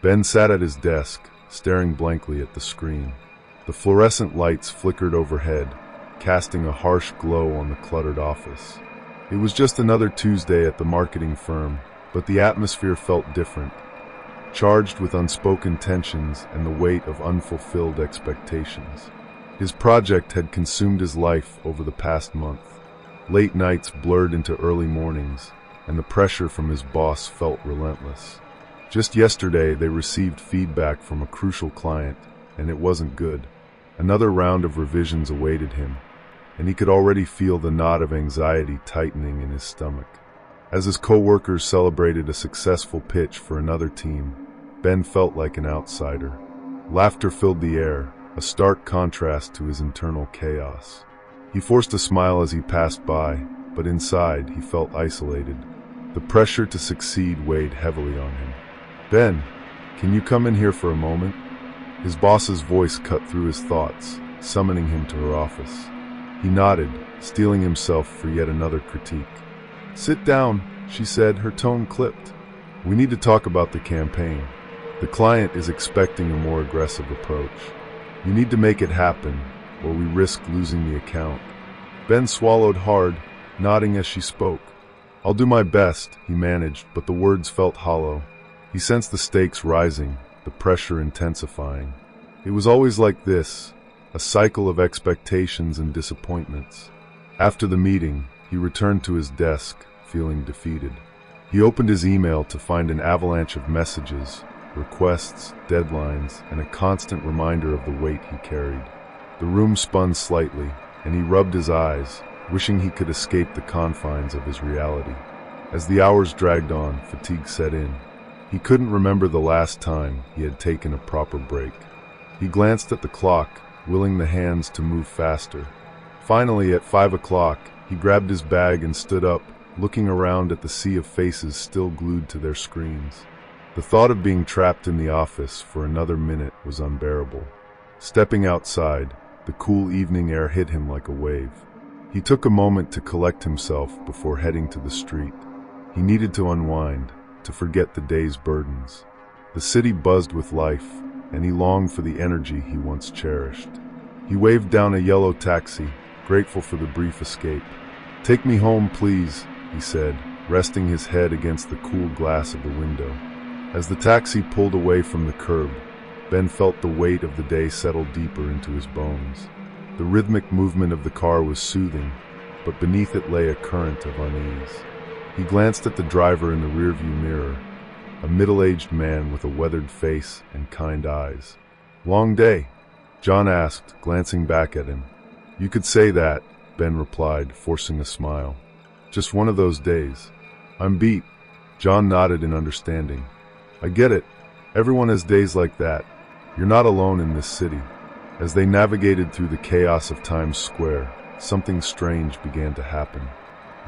Ben sat at his desk, staring blankly at the screen. The fluorescent lights flickered overhead, casting a harsh glow on the cluttered office. It was just another Tuesday at the marketing firm, but the atmosphere felt different, charged with unspoken tensions and the weight of unfulfilled expectations. His project had consumed his life over the past month. Late nights blurred into early mornings, and the pressure from his boss felt relentless. Just yesterday, they received feedback from a crucial client, and it wasn't good. Another round of revisions awaited him, and he could already feel the knot of anxiety tightening in his stomach. As his co-workers celebrated a successful pitch for another team, Ben felt like an outsider. Laughter filled the air, a stark contrast to his internal chaos. He forced a smile as he passed by, but inside he felt isolated. The pressure to succeed weighed heavily on him. "Ben, can you come in here for a moment?" His boss's voice cut through his thoughts, summoning him to her office. He nodded, steeling himself for yet another critique. "Sit down," she said, her tone clipped. "We need to talk about the campaign. The client is expecting a more aggressive approach. You need to make it happen, or we risk losing the account." Ben swallowed hard, nodding as she spoke. "I'll do my best," he managed, but the words felt hollow. He sensed the stakes rising, the pressure intensifying. It was always like this, a cycle of expectations and disappointments. After the meeting, he returned to his desk, feeling defeated. He opened his email to find an avalanche of messages, requests, deadlines, and a constant reminder of the weight he carried. The room spun slightly, and he rubbed his eyes, wishing he could escape the confines of his reality. As the hours dragged on, fatigue set in. He couldn't remember the last time he had taken a proper break. He glanced at the clock, willing the hands to move faster. Finally, at 5 o'clock, he grabbed his bag and stood up, looking around at the sea of faces still glued to their screens. The thought of being trapped in the office for another minute was unbearable. Stepping outside, the cool evening air hit him like a wave. He took a moment to collect himself before heading to the street. He needed to unwind, to forget the day's burdens. The city buzzed with life, and he longed for the energy he once cherished. He waved down a yellow taxi, grateful for the brief escape. "Take me home, please," he said, resting his head against the cool glass of the window. As the taxi pulled away from the curb, Ben felt the weight of the day settle deeper into his bones. The rhythmic movement of the car was soothing, but beneath it lay a current of unease. He glanced at the driver in the rearview mirror, a middle-aged man with a weathered face and kind eyes. "Long day?" John asked, glancing back at him. "You could say that," Ben replied, forcing a smile. "Just one of those days." "I'm beat." John nodded in understanding. "I get it. Everyone has days like that. You're not alone in this city." As they navigated through the chaos of Times Square, something strange began to happen.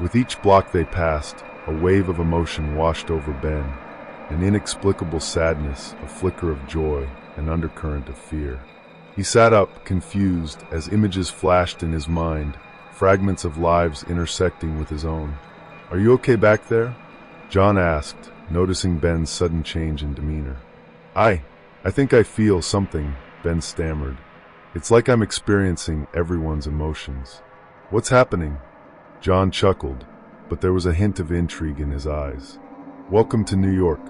With each block they passed, a wave of emotion washed over Ben, an inexplicable sadness, a flicker of joy, an undercurrent of fear. He sat up, confused, as images flashed in his mind, fragments of lives intersecting with his own. "Are you okay back there?" John asked, noticing Ben's sudden change in demeanor. I think I feel something," Ben stammered. "It's like I'm experiencing everyone's emotions." "What's happening?" John chuckled, but there was a hint of intrigue in his eyes. "Welcome to New York.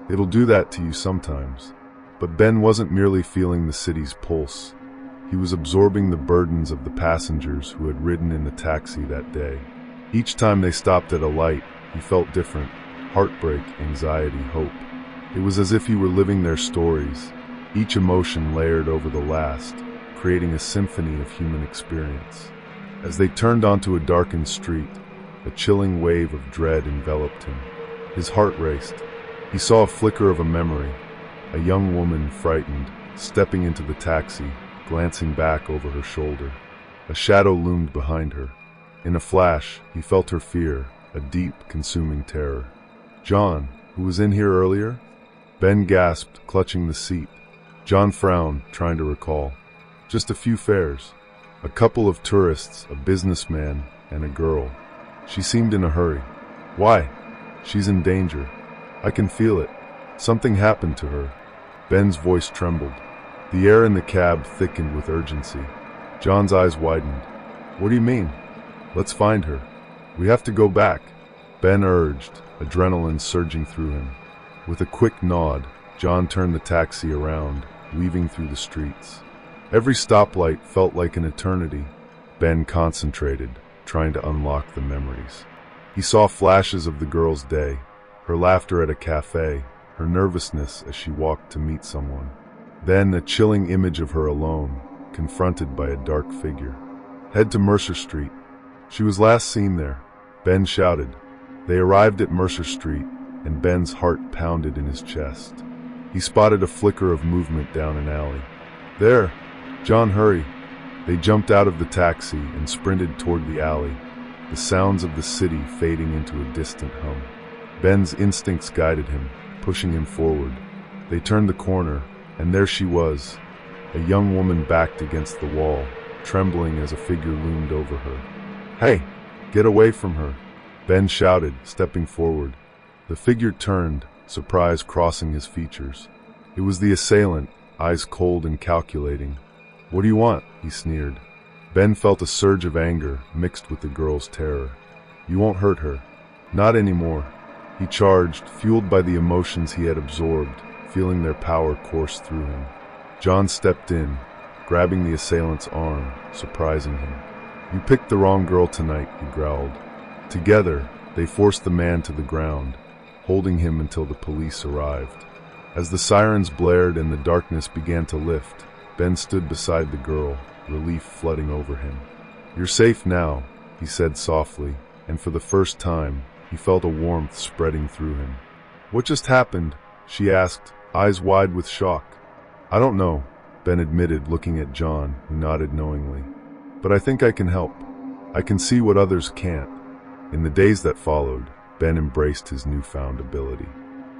It'll do that to you sometimes." But Ben wasn't merely feeling the city's pulse. He was absorbing the burdens of the passengers who had ridden in the taxi that day. Each time they stopped at a light, he felt different. Heartbreak, anxiety, hope. It was as if he were living their stories, each emotion layered over the last, creating a symphony of human experience. As they turned onto a darkened street, a chilling wave of dread enveloped him. His heart raced. He saw a flicker of a memory, a young woman, frightened, stepping into the taxi, glancing back over her shoulder. A shadow loomed behind her. In a flash, he felt her fear, a deep, consuming terror. "John, who was in here earlier?" Ben gasped, clutching the seat. John frowned, trying to recall. "Just a few fares. A couple of tourists, a businessman, and a girl. She seemed in a hurry." "Why?" "She's in danger. I can feel it. Something happened to her. Ben's voice trembled. The air in the cab thickened with urgency. John's eyes widened. What do you mean? Let's find her. We have to go back, Ben urged, adrenaline surging through him. With a quick nod, John turned the taxi around, weaving through the streets. Every stoplight felt like an eternity. Ben concentrated, trying to unlock the memories. He saw flashes of the girl's day, her laughter at a cafe, her nervousness as she walked to meet someone. Then a chilling image of her alone, confronted by a dark figure. Head to Mercer Street. She was last seen there, Ben shouted. They arrived at Mercer Street, and Ben's heart pounded in his chest. He spotted a flicker of movement down an alley. There! John, hurry! They jumped out of the taxi and sprinted toward the alley, the sounds of the city fading into a distant hum. Ben's instincts guided him, pushing him forward. They turned the corner, and there she was, a young woman backed against the wall, trembling as a figure loomed over her. Hey! Get away from her! Ben shouted, stepping forward. The figure turned, surprise crossing his features. It was the assailant, eyes cold and calculating. What do you want? He sneered. Ben felt a surge of anger mixed with the girl's terror. You won't hurt her. Not anymore. He charged, fueled by the emotions he had absorbed, feeling their power course through him. John stepped in, grabbing the assailant's arm, surprising him. You picked the wrong girl tonight, he growled. Together, they forced the man to the ground, holding him until the police arrived. As the sirens blared and the darkness began to lift, Ben stood beside the girl, relief flooding over him. You're safe now, he said softly, and for the first time, he felt a warmth spreading through him. What just happened? She asked, eyes wide with shock. I don't know, Ben admitted, looking at John, who nodded knowingly. But I think I can help. I can see what others can't. In the days that followed, Ben embraced his newfound ability.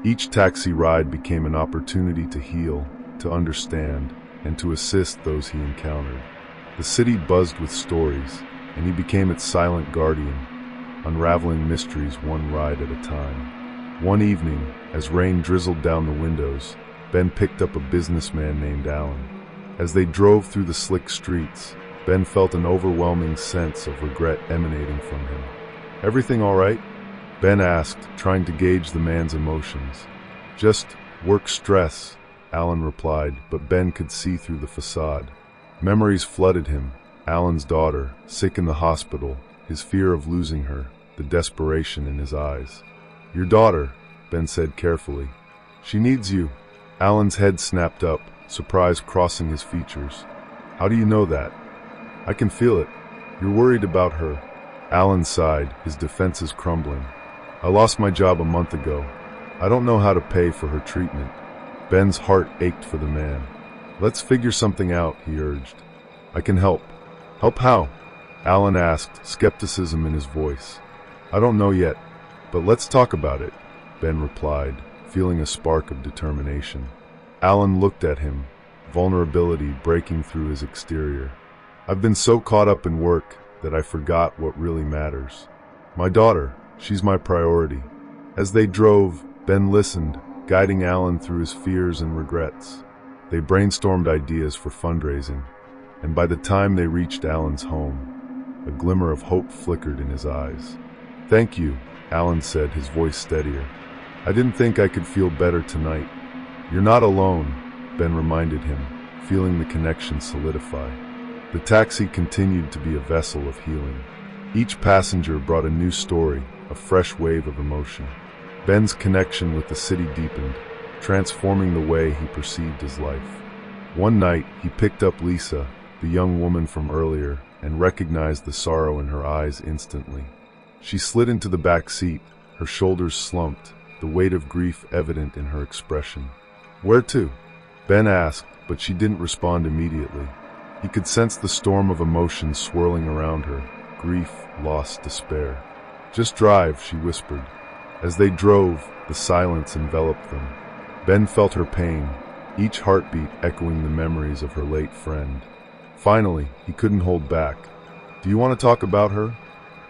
Each taxi ride became an opportunity to heal, to understand, and to assist those he encountered. The city buzzed with stories, and he became its silent guardian, unraveling mysteries one ride at a time. One evening, as rain drizzled down the windows, Ben picked up a businessman named Alan. As they drove through the slick streets, Ben felt an overwhelming sense of regret emanating from him. Everything all right? Ben asked, trying to gauge the man's emotions. Just work stress, Alan replied, but Ben could see through the facade. Memories flooded him. Alan's daughter, sick in the hospital, his fear of losing her, the desperation in his eyes. Your daughter, Ben said carefully. She needs you. Alan's head snapped up, surprise crossing his features. How do you know that? I can feel it. You're worried about her. Alan sighed, his defenses crumbling. I lost my job a month ago. I don't know how to pay for her treatment. Ben's heart ached for the man. Let's figure something out, he urged. I can help. Help how? Alan asked, skepticism in his voice. I don't know yet, but let's talk about it, Ben replied, feeling a spark of determination. Alan looked at him, vulnerability breaking through his exterior. I've been so caught up in work that I forgot what really matters. My daughter, she's my priority. As they drove, Ben listened, guiding Alan through his fears and regrets. They brainstormed ideas for fundraising, and by the time they reached Alan's home, a glimmer of hope flickered in his eyes. Thank you, Alan said, his voice steadier. I didn't think I could feel better tonight. You're not alone, Ben reminded him, feeling the connection solidify. The taxi continued to be a vessel of healing. Each passenger brought a new story, a fresh wave of emotion. Ben's connection with the city deepened, transforming the way he perceived his life. One night, he picked up Lisa, the young woman from earlier, and recognized the sorrow in her eyes instantly. She slid into the back seat, her shoulders slumped, the weight of grief evident in her expression. Where to? Ben asked, but she didn't respond immediately. He could sense the storm of emotions swirling around her, grief, loss, despair. Just drive, she whispered. As they drove, the silence enveloped them. Ben felt her pain, each heartbeat echoing the memories of her late friend. Finally, he couldn't hold back. Do you want to talk about her?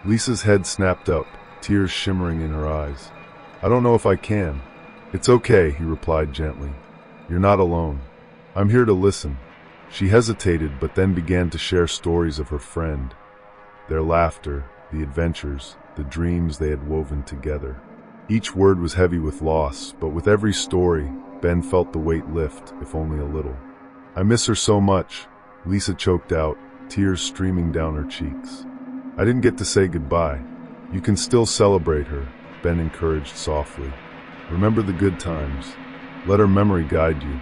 Lisa's head snapped up, tears shimmering in her eyes. I don't know if I can. It's okay, he replied gently. You're not alone. I'm here to listen." She hesitated, but then began to share stories of her friend, their laughter, the adventures, the dreams they had woven together. Each word was heavy with loss, but with every story, Ben felt the weight lift, if only a little. "I miss her so much," Lisa choked out, tears streaming down her cheeks. "I didn't get to say goodbye." "You can still celebrate her," Ben encouraged softly. "Remember the good times. Let her memory guide you."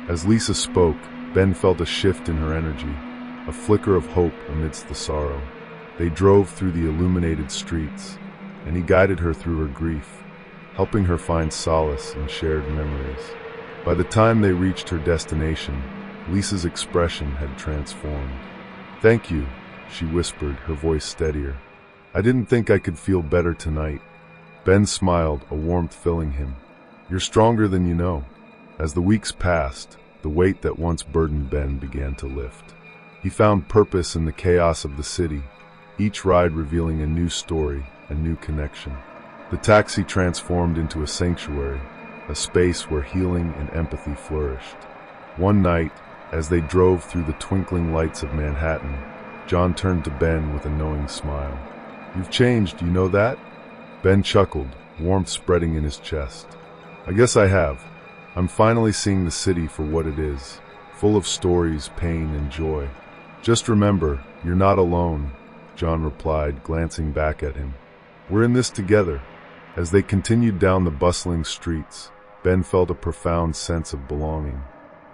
As Lisa spoke, Ben felt a shift in her energy, a flicker of hope amidst the sorrow. They drove through the illuminated streets, and he guided her through her grief, helping her find solace in shared memories. By the time they reached her destination, Lisa's expression had transformed. "Thank you," she whispered, her voice steadier. "I didn't think I could feel better tonight." Ben smiled, a warmth filling him. "You're stronger than you know." As the weeks passed, the weight that once burdened Ben began to lift. He found purpose in the chaos of the city, each ride revealing a new story, a new connection. The taxi transformed into a sanctuary, a space where healing and empathy flourished. One night, as they drove through the twinkling lights of Manhattan, John turned to Ben with a knowing smile. "You've changed, you know that?" Ben chuckled, warmth spreading in his chest. "I guess I have. I'm finally seeing the city for what it is, full of stories, pain, and joy." "Just remember, you're not alone," John replied, glancing back at him. "We're in this together." As they continued down the bustling streets, Ben felt a profound sense of belonging.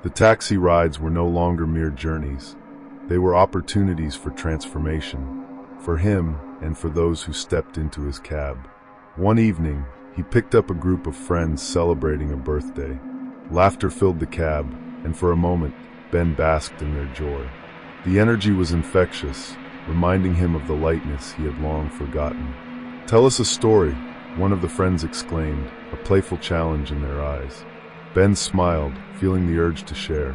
The taxi rides were no longer mere journeys. They were opportunities for transformation, for him and for those who stepped into his cab. One evening, he picked up a group of friends celebrating a birthday. Laughter filled the cab, and for a moment, Ben basked in their joy. The energy was infectious, reminding him of the lightness he had long forgotten. "Tell us a story," one of the friends exclaimed, a playful challenge in their eyes. Ben smiled, feeling the urge to share.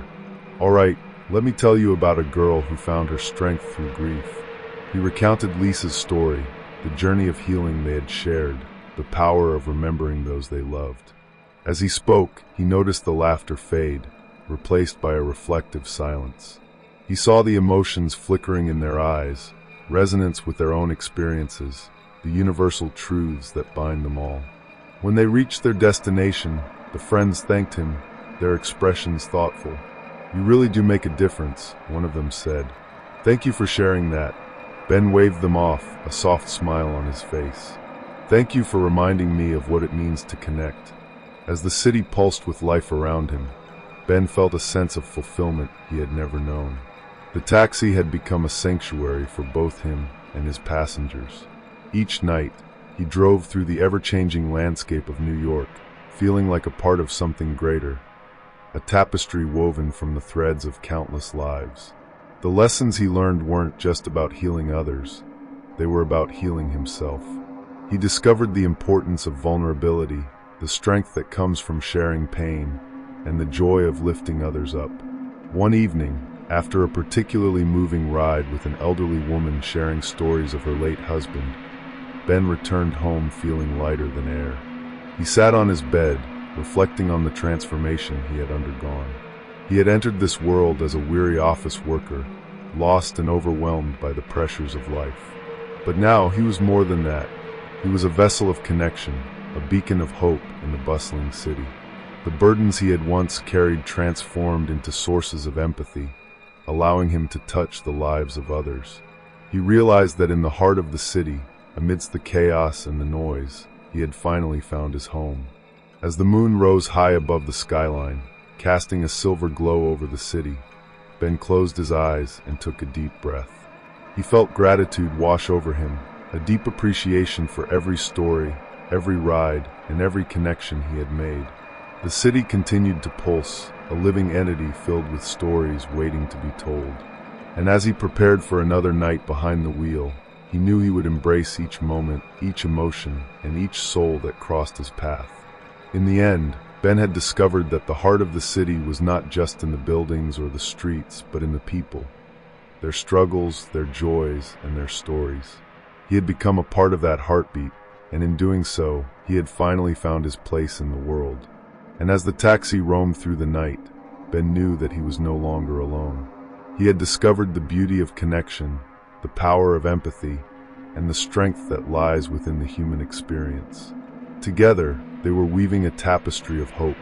"All right, let me tell you about a girl who found her strength through grief." He recounted Lisa's story, the journey of healing they had shared, the power of remembering those they loved. As he spoke, he noticed the laughter fade, replaced by a reflective silence. He saw the emotions flickering in their eyes, resonance with their own experiences, the universal truths that bind them all. When they reached their destination, the friends thanked him, their expressions thoughtful. "You really do make a difference," one of them said. "Thank you for sharing that." Ben waved them off, a soft smile on his face. "Thank you for reminding me of what it means to connect." As the city pulsed with life around him, Ben felt a sense of fulfillment he had never known. The taxi had become a sanctuary for both him and his passengers. Each night, he drove through the ever-changing landscape of New York, feeling like a part of something greater, a tapestry woven from the threads of countless lives. The lessons he learned weren't just about healing others, they were about healing himself. He discovered the importance of vulnerability, the strength that comes from sharing pain, and the joy of lifting others up. One evening, after a particularly moving ride with an elderly woman sharing stories of her late husband, Ben returned home feeling lighter than air. He sat on his bed, reflecting on the transformation he had undergone. He had entered this world as a weary office worker, lost and overwhelmed by the pressures of life. But now he was more than that. He was a vessel of connection, a beacon of hope in the bustling city. The burdens he had once carried transformed into sources of empathy, allowing him to touch the lives of others. He realized that in the heart of the city, amidst the chaos and the noise, he had finally found his home. As the moon rose high above the skyline, casting a silver glow over the city, Ben closed his eyes and took a deep breath. He felt gratitude wash over him, a deep appreciation for every story, every ride, and every connection he had made. The city continued to pulse, a living entity filled with stories waiting to be told. And as he prepared for another night behind the wheel, he knew he would embrace each moment, each emotion, and each soul that crossed his path. In the end, Ben had discovered that the heart of the city was not just in the buildings or the streets, but in the people, their struggles, their joys, and their stories. He had become a part of that heartbeat, and in doing so, he had finally found his place in the world. And as the taxi roamed through the night, Ben knew that he was no longer alone. He had discovered the beauty of connection, the power of empathy, and the strength that lies within the human experience. Together, they were weaving a tapestry of hope,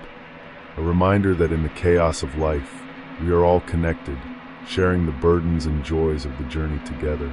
a reminder that in the chaos of life, we are all connected, sharing the burdens and joys of the journey together.